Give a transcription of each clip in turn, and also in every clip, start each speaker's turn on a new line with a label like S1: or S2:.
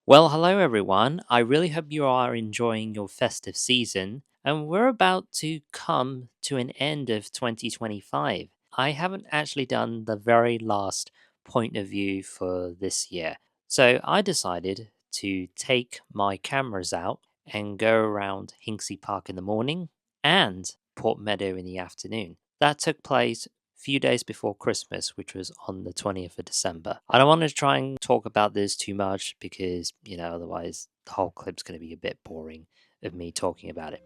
S1: Well, hello everyone. I really hope you are enjoying your festive season, and we're about to come to an end of 2025. I haven't actually done the very last point of view for this year, so I decided to take my cameras out and go around Hinksey Park in the morning and Port Meadow in the afternoon. That took place few days before Christmas, which was on the 20th of December. I don't want to try and talk about this too much because, otherwise the whole clip's going to be a bit boring of me talking about it.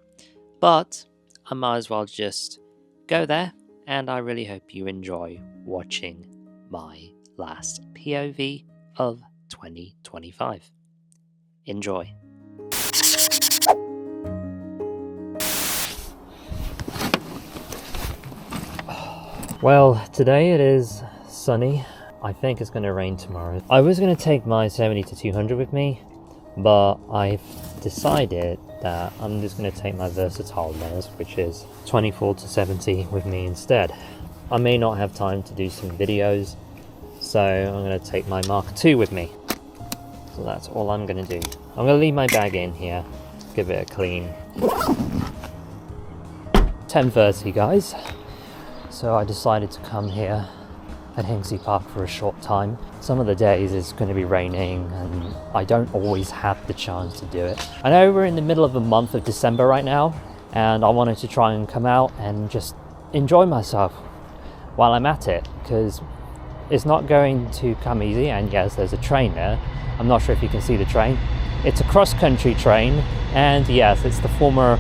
S1: But I might as well just go there, and I really hope you enjoy watching my last POV of 2025. Enjoy. Well, today it is sunny. I think it's going to rain tomorrow. I was going to take my 70 to 200 with me, but I've decided that I'm just going to take my versatile lens, which is 24 to 70 with me instead. I may not have time to do some videos, so I'm going to take my Mark II with me. So that's all I'm going to do. I'm going to leave my bag in here, give it a clean. 10:30, guys. So I decided to come here at Hinksey Park for a short time. Some of the days it's going to be raining and I don't always have the chance to do it. I know we're in the middle of the month of December right now, and I wanted to try and come out and just enjoy myself while I'm at it, because it's not going to come easy. And yes, there's a train there. I'm not sure if you can see the train. It's a cross-country train, and yes, it's the former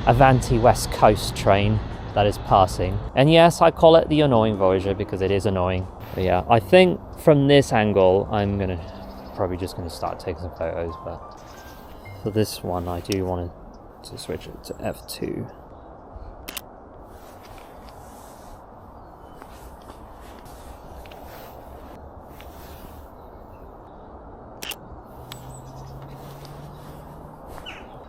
S1: Avanti West Coast train that is passing. And yes, I call it the annoying Voyager because it is annoying. But yeah, I think from this angle I'm probably just gonna start taking some photos, but for this one I do want to switch it to f2.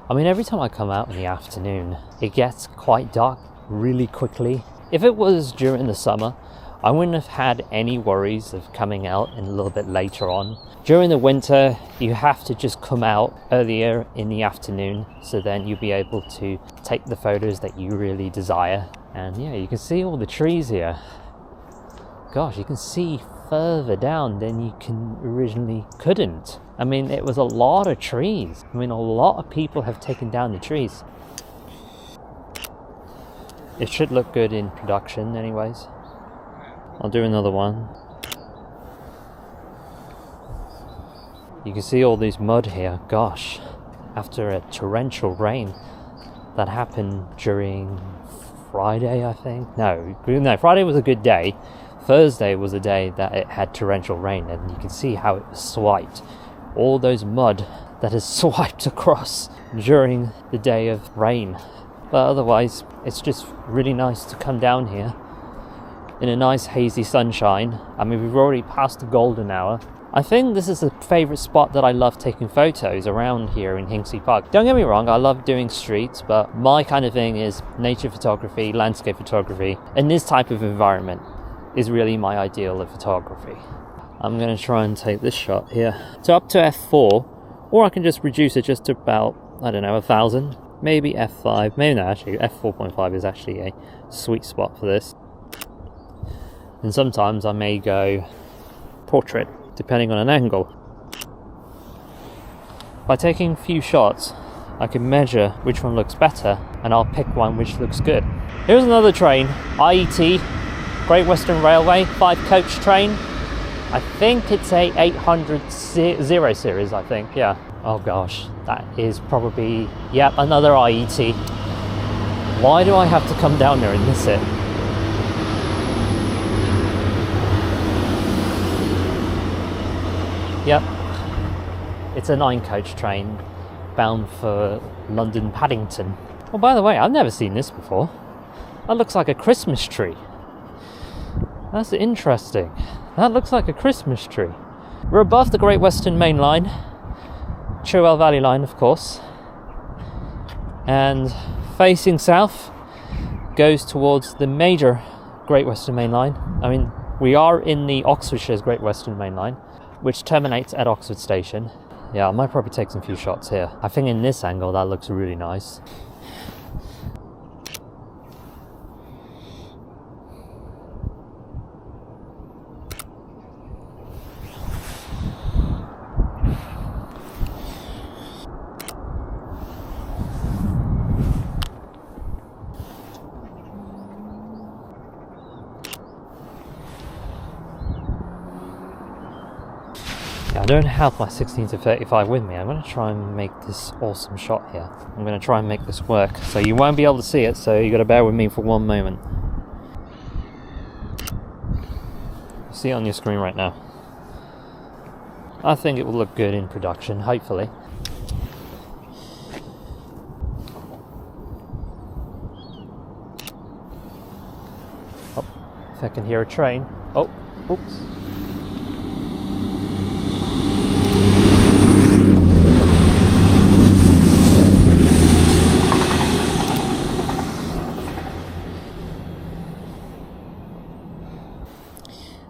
S1: I mean, every time I come out in the afternoon it gets quite dark really quickly. If it was during the summer, I wouldn't have had any worries of coming out a little bit later on. During the winter, you have to just come out earlier in the afternoon, so then you'll be able to take the photos that you really desire. And yeah, you can see all the trees here. Gosh, you can see further down than you couldn't. I mean, it was a lot of trees. I mean, a lot of people have taken down the trees. It should look good in production anyways. I'll do another one. You can see all this mud here. Gosh, after a torrential rain that happened during Friday, I think. No, Friday was a good day. Thursday was a day that it had torrential rain, and you can see how it was swiped. All those mud that is swiped across during the day of rain. But otherwise, it's just really nice to come down here in a nice hazy sunshine. I mean, we've already passed the golden hour. I think this is a favourite spot that I love taking photos around here in Hinksey Park. Don't get me wrong, I love doing streets, but my kind of thing is nature photography, landscape photography, and this type of environment is really my ideal of photography. I'm going to try and take this shot here. So up to f4, or I can just reduce it just to about, 1,000. Maybe f5, maybe no, actually f4.5 is actually a sweet spot for this. And sometimes I may go portrait, depending on an angle. By taking a few shots, I can measure which one looks better, and I'll pick one which looks good. Here's another train, IET, Great Western Railway, 5-coach train. I think it's a 800 0 series, I think, yeah. Oh gosh, that is probably, yep, another IET. Why do I have to come down there and miss it? Yep, it's a 9-coach train bound for London Paddington. Oh, by the way, I've never seen this before. That looks like a Christmas tree. That's interesting. That looks like a Christmas tree. We're above the Great Western Main Line. Cherwell Valley Line, of course, and facing south goes towards the major Great Western Main Line. I mean, we are in the Oxfordshire's Great Western Main Line, which terminates at Oxford Station. Yeah, I might probably take some few shots here. I think in this angle that looks really nice. I don't have my 16 to 35 with me. I'm going to try and make this awesome shot here. I'm going to try and make this work. So you won't be able to see it, so you got to bear with me for one moment. You see it on your screen right now. I think it will look good in production, hopefully. Oh, if I can hear a train. Oh, oops.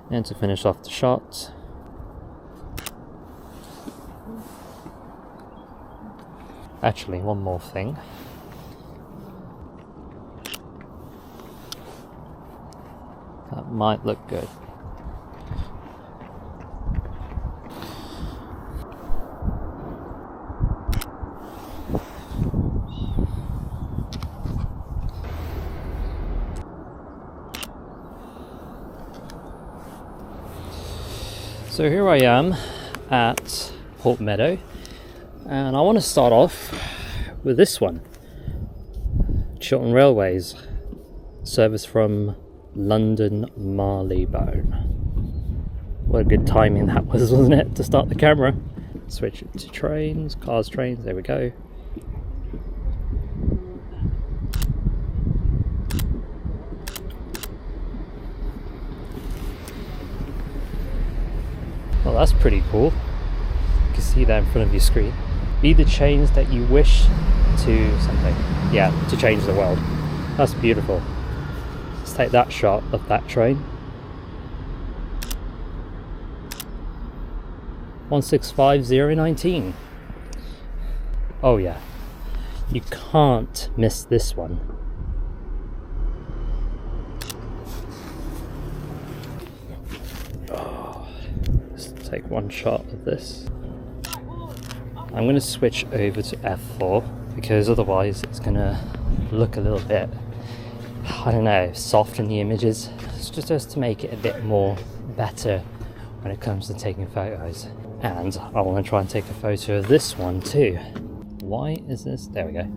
S1: And to finish off the shot, actually one more thing. That might look good. So here I am at Port Meadow, and I want to start off with this one. Chiltern Railways, service from London Marylebone. What a good timing that was, wasn't it, to start the camera? Switch it to trains, cars, trains, there we go. Well, that's pretty cool. You can see that in front of your screen. Be the change that you wish to something. Yeah, to change the world. That's beautiful. Let's take that shot of that train. 165019. Oh yeah. You can't miss this one. Take one shot of this. I'm going to switch over to f4 because otherwise it's going to look a little bit, I don't know, soft in the images. It's just to make it a bit more better when it comes to taking photos. And I want to try and take a photo of this one too. Why is this? There we go.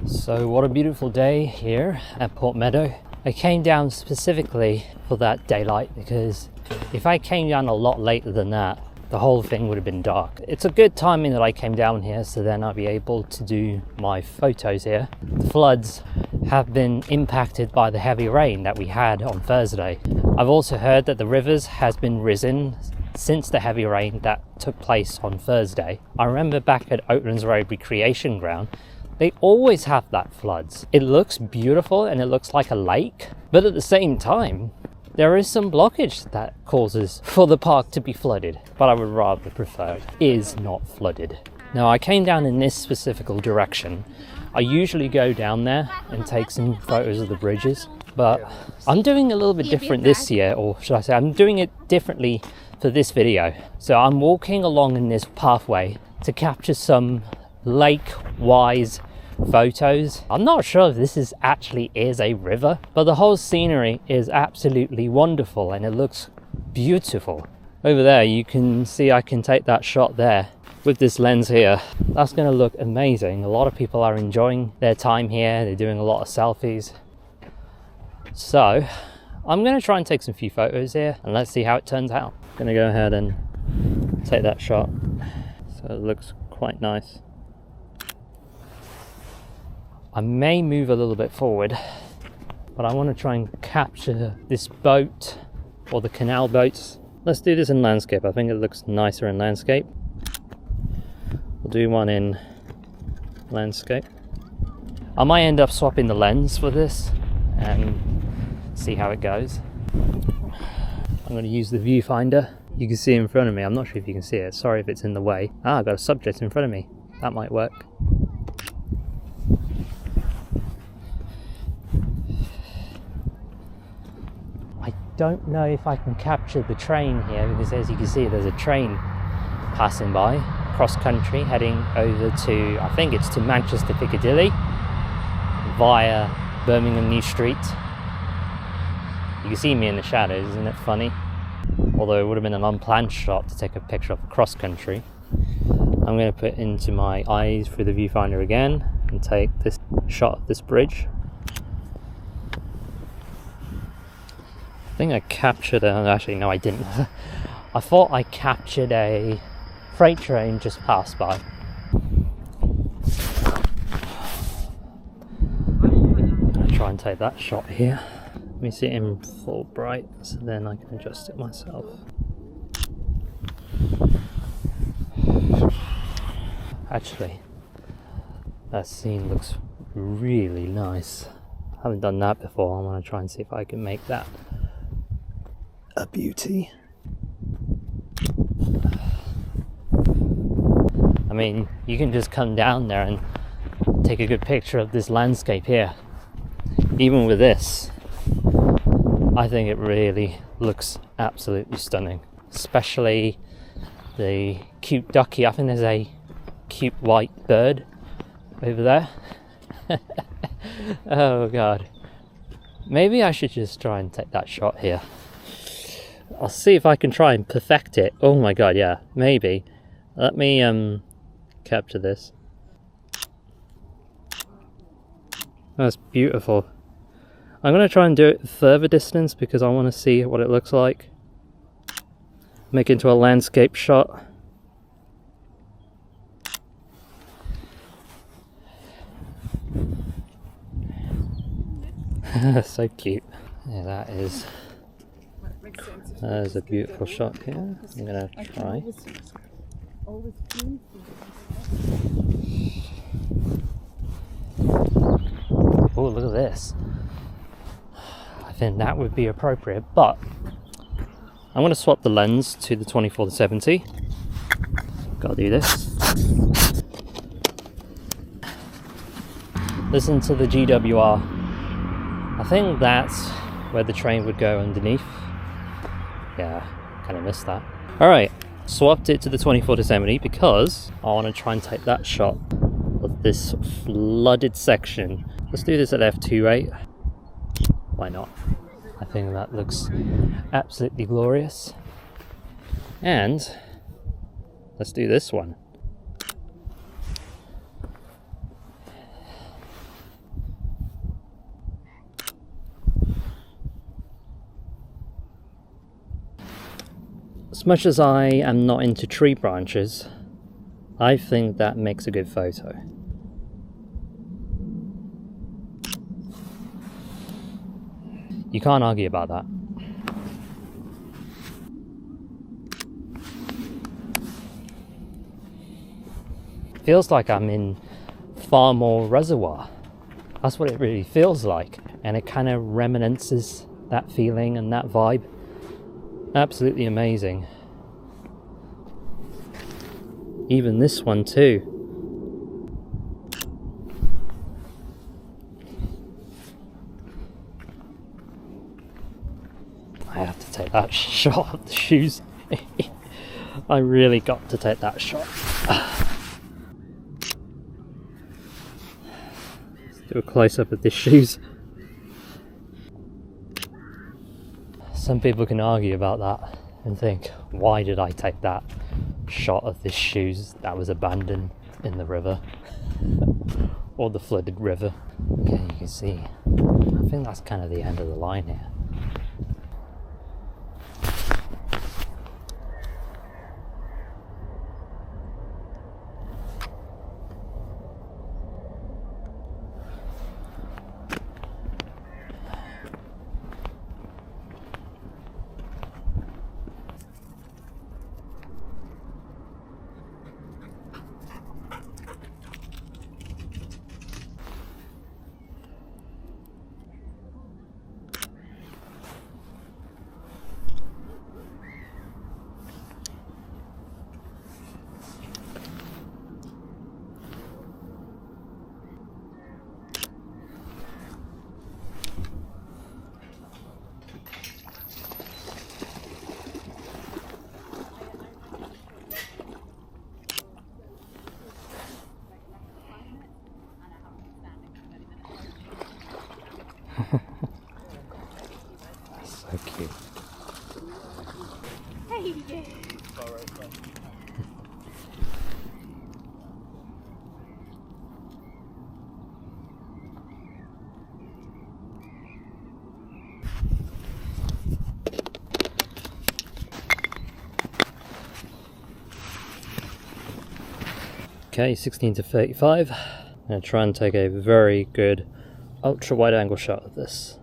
S1: So what a beautiful day here at Port Meadow. I came down specifically for that daylight because if I came down a lot later than that, the whole thing would have been dark. It's a good timing that I came down here, so then I'll be able to do my photos here. The floods have been impacted by the heavy rain that we had on Thursday. I've also heard that the rivers has been risen since the heavy rain that took place on Thursday. I remember back at Oatlands Road Recreation Ground, they always have that floods. It looks beautiful and it looks like a lake, but at the same time, there is some blockage that causes for the park to be flooded, but I would rather prefer it is not flooded. Now I came down in this specific direction. I usually go down there and take some photos of the bridges, but I'm doing a little bit different this year, or should I say I'm doing it differently for this video. So I'm walking along in this pathway to capture some lake-wise photos. I'm not sure if this actually is a river, but the whole scenery is absolutely wonderful and it looks beautiful. Over there you can see I can take that shot there with this lens here. That's going to look amazing. A lot of people are enjoying their time here. They're doing a lot of selfies. So I'm going to try and take some few photos here and let's see how it turns out. I'm going to go ahead and take that shot. So it looks quite nice. I may move a little bit forward, but I want to try and capture this boat or the canal boats. Let's do this in landscape. I think it looks nicer in landscape. do one in landscape. I might end up swapping the lens for this and see how it goes. I'm going to use the viewfinder. You can see in front of me. I'm not sure if you can see it. Sorry if it's in the way. Ah, I've got a subject in front of me. That might work. I don't know if I can capture the train here, because as you can see there's a train passing by cross country heading over to, I think it's to Manchester Piccadilly via Birmingham New Street. You can see me in the shadows, isn't it funny? Although it would have been an unplanned shot to take a picture of cross country. I'm going to put into my eyes through the viewfinder again and take this shot of this bridge. I think I captured actually no I didn't. I thought I captured a freight train just passed by. I'm going to try and take that shot here. Let me see it in full bright so then I can adjust it myself. Actually, that scene looks really nice. I haven't done that before. I want to try and see if I can make that a beauty. I mean, you can just come down there and take a good picture of this landscape here. Even with this, I think it really looks absolutely stunning. Especially the cute ducky. I think there's a cute white bird over there. Oh god. Maybe I should just try and take that shot here. I'll see if I can try and perfect it. Oh my god, yeah, maybe. Let me capture this. That's beautiful. I'm going to try and do it further distance because I want to see what it looks like. Make it into a landscape shot. So cute. Yeah, that is a beautiful shot here. I'm going to try. Oh, look at this. I think that would be appropriate, but I'm going to swap the lens to the 24-70. Gotta do this. Listen to the GWR. I think that's where the train would go underneath. Yeah, kind of missed that. Alright, swapped it to the 24-70 because I want to try and take that shot of this flooded section. Let's do this at f2.8. Why not? I think that looks absolutely glorious. And let's do this one. As much as I am not into tree branches, I think that makes a good photo. You can't argue about that. Feels like I'm in Farmoor Reservoir. That's what it really feels like. And it kind of reminisces that feeling and that vibe. Absolutely amazing. Even this one too. I have to take that shot of the shoes. I really got to take that shot. Let's do a close-up of the shoes. Some people can argue about that and think, why did I take that shot of the shoes that was abandoned in the river? Or the flooded river. Okay, you can see. I think that's kind of the end of the line here. So cute. Okay, 16 to 35. I'm going to try and take a very good ultra wide angle shot of this.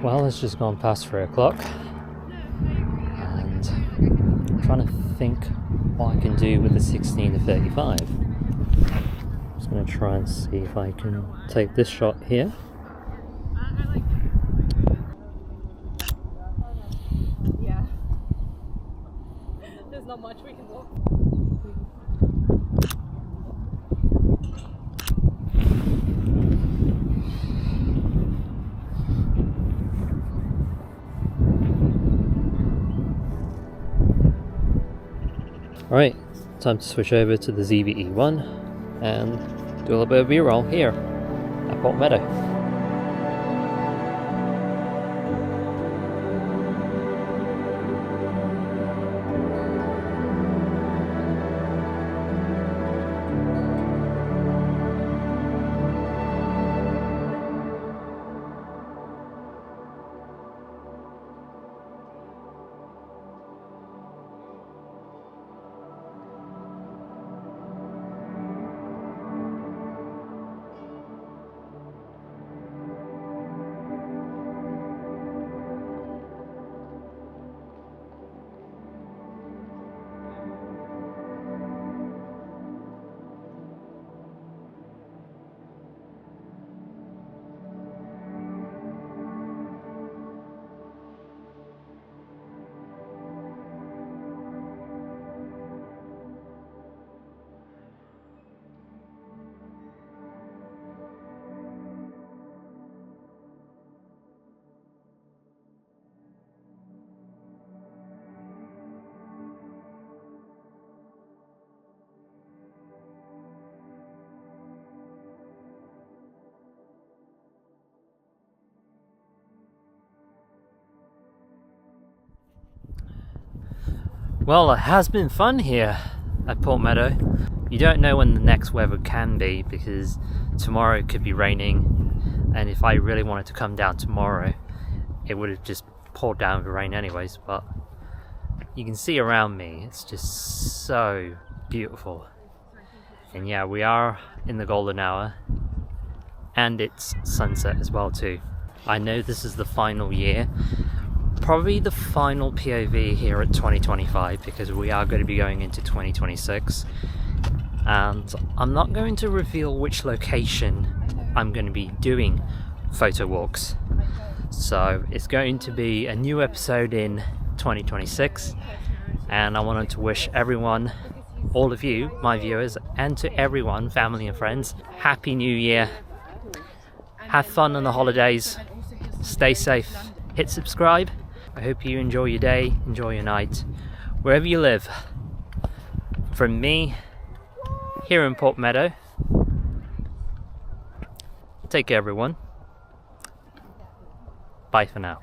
S1: Well, it's just gone past 3 o'clock and I'm trying to think what I can do with the 16 to 35. I'm just going to try and see if I can take this shot here.
S2: Yeah. There's not much we can do.
S1: Alright, time to switch over to the ZVE1 and do a little bit of B-roll here at Port Meadow. Well, it has been fun here at Port Meadow. You don't know when the next weather can be because tomorrow it could be raining, and if I really wanted to come down tomorrow it would have just poured down with rain anyways, but you can see around me it's just so beautiful. And yeah, we are in the golden hour and it's sunset as well too. I know this is the final year, probably the final POV here at 2025, because we are going to be going into 2026, and I'm not going to reveal which location I'm going to be doing photo walks. So it's going to be a new episode in 2026, and I wanted to wish everyone, all of you, my viewers, and to everyone, family and friends, Happy New Year. Have fun on the holidays, stay safe, hit subscribe. I hope you enjoy your day, enjoy your night, wherever you live. From me, here in Port Meadow, take care everyone. Bye for now.